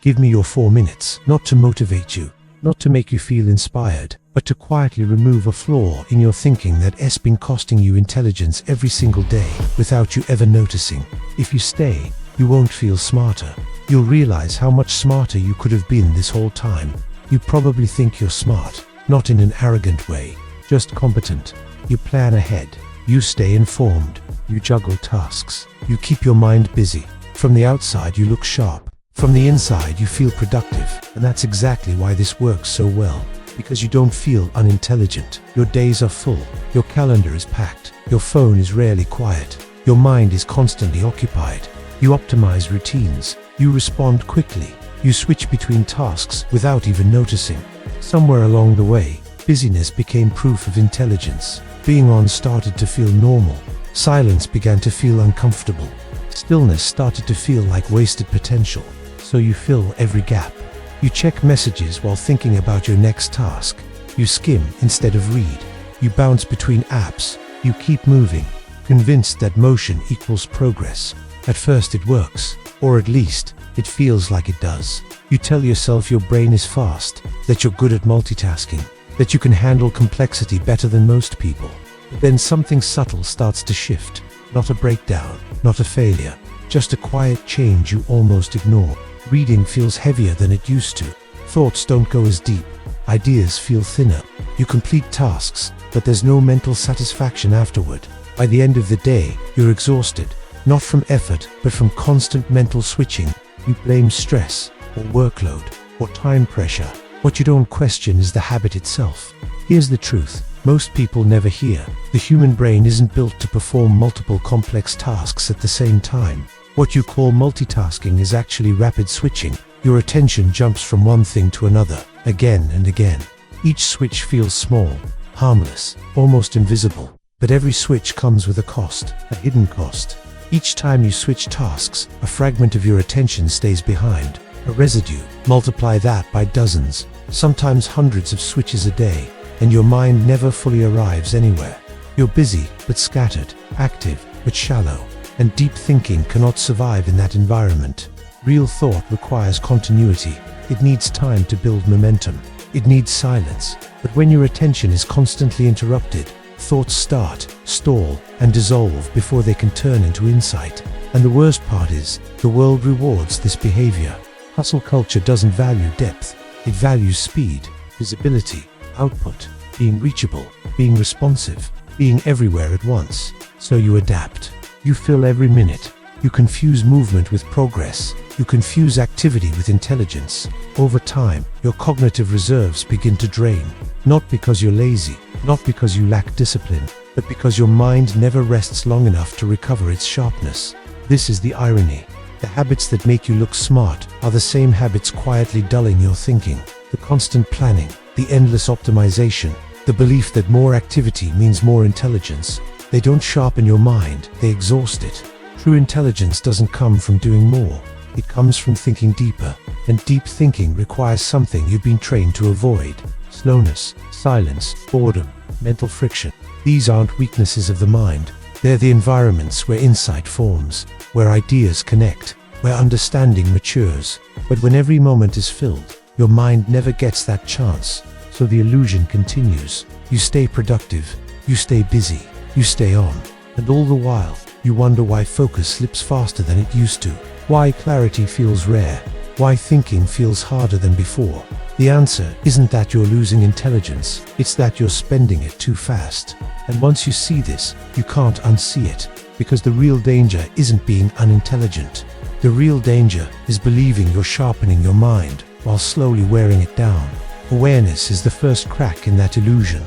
Give me your 4 minutes, not to motivate you, not to make you feel inspired, but to quietly remove a flaw in your thinking that has been costing you intelligence every single day without you ever noticing. If you stay, you won't feel smarter. You'll realize how much smarter you could have been this whole time. You probably think you're smart, not in an arrogant way, just competent. You plan ahead, you stay informed, you juggle tasks, you keep your mind busy. From the outside you look sharp, from the inside you feel productive, and that's exactly why this works so well. Because you don't feel unintelligent. Your days are full, your calendar is packed, your phone is rarely quiet, your mind is constantly occupied. You optimize routines, you respond quickly, you switch between tasks without even noticing. Somewhere along the way, busyness became proof of intelligence. Being on started to feel normal. Silence began to feel uncomfortable. Stillness started to feel like wasted potential. So you fill every gap. You check messages while thinking about your next task. You skim instead of read. You bounce between apps. You keep moving, convinced that motion equals progress. At first it works, or at least it feels like it does. You tell yourself your brain is fast, that you're good at multitasking, that you can handle complexity better than most people. But then something subtle starts to shift. Not a breakdown, not a failure, just a quiet change you almost ignore. Reading feels heavier than it used to. Thoughts don't go as deep. Ideas feel thinner. You complete tasks, but there's no mental satisfaction afterward. By the end of the day, you're exhausted, not from effort, but from constant mental switching. You blame stress, or workload, or time pressure. What you don't question is the habit itself. Here's the truth. Most people never hear. The human brain isn't built to perform multiple complex tasks at the same time. What you call multitasking is actually rapid switching. Your attention jumps from one thing to another, again and again. Each switch feels small, harmless, almost invisible. But every switch comes with a cost, a hidden cost. Each time you switch tasks, a fragment of your attention stays behind, a residue. Multiply that by dozens, sometimes hundreds of switches a day, and your mind never fully arrives anywhere. You're busy, but scattered, active, but shallow. And deep thinking cannot survive in that environment. Real thought requires continuity. It needs time to build momentum. It needs silence. But when your attention is constantly interrupted, thoughts start, stall, and dissolve before they can turn into insight. And the worst part is, the world rewards this behavior. Hustle culture doesn't value depth. It values speed, visibility, output, being reachable, being responsive, being everywhere at once. So you adapt. You fill every minute. You confuse movement with progress. You confuse activity with intelligence. Over time, your cognitive reserves begin to drain. Not because you're lazy, not because you lack discipline, but because your mind never rests long enough to recover its sharpness. This is the irony. The habits that make you look smart are the same habits quietly dulling your thinking. The constant planning, the endless optimization, the belief that more activity means more intelligence. They don't sharpen your mind, they exhaust it. True intelligence doesn't come from doing more. It comes from thinking deeper. And deep thinking requires something you've been trained to avoid. Slowness, silence, boredom, mental friction. These aren't weaknesses of the mind. They're the environments where insight forms, where ideas connect, where understanding matures. But when every moment is filled, your mind never gets that chance. So the illusion continues. You stay productive, you stay busy, you stay on. And all the while, you wonder why focus slips faster than it used to. Why clarity feels rare. Why thinking feels harder than before. The answer isn't that you're losing intelligence, it's that you're spending it too fast. And once you see this, you can't unsee it. Because the real danger isn't being unintelligent. The real danger is believing you're sharpening your mind while slowly wearing it down. Awareness is the first crack in that illusion.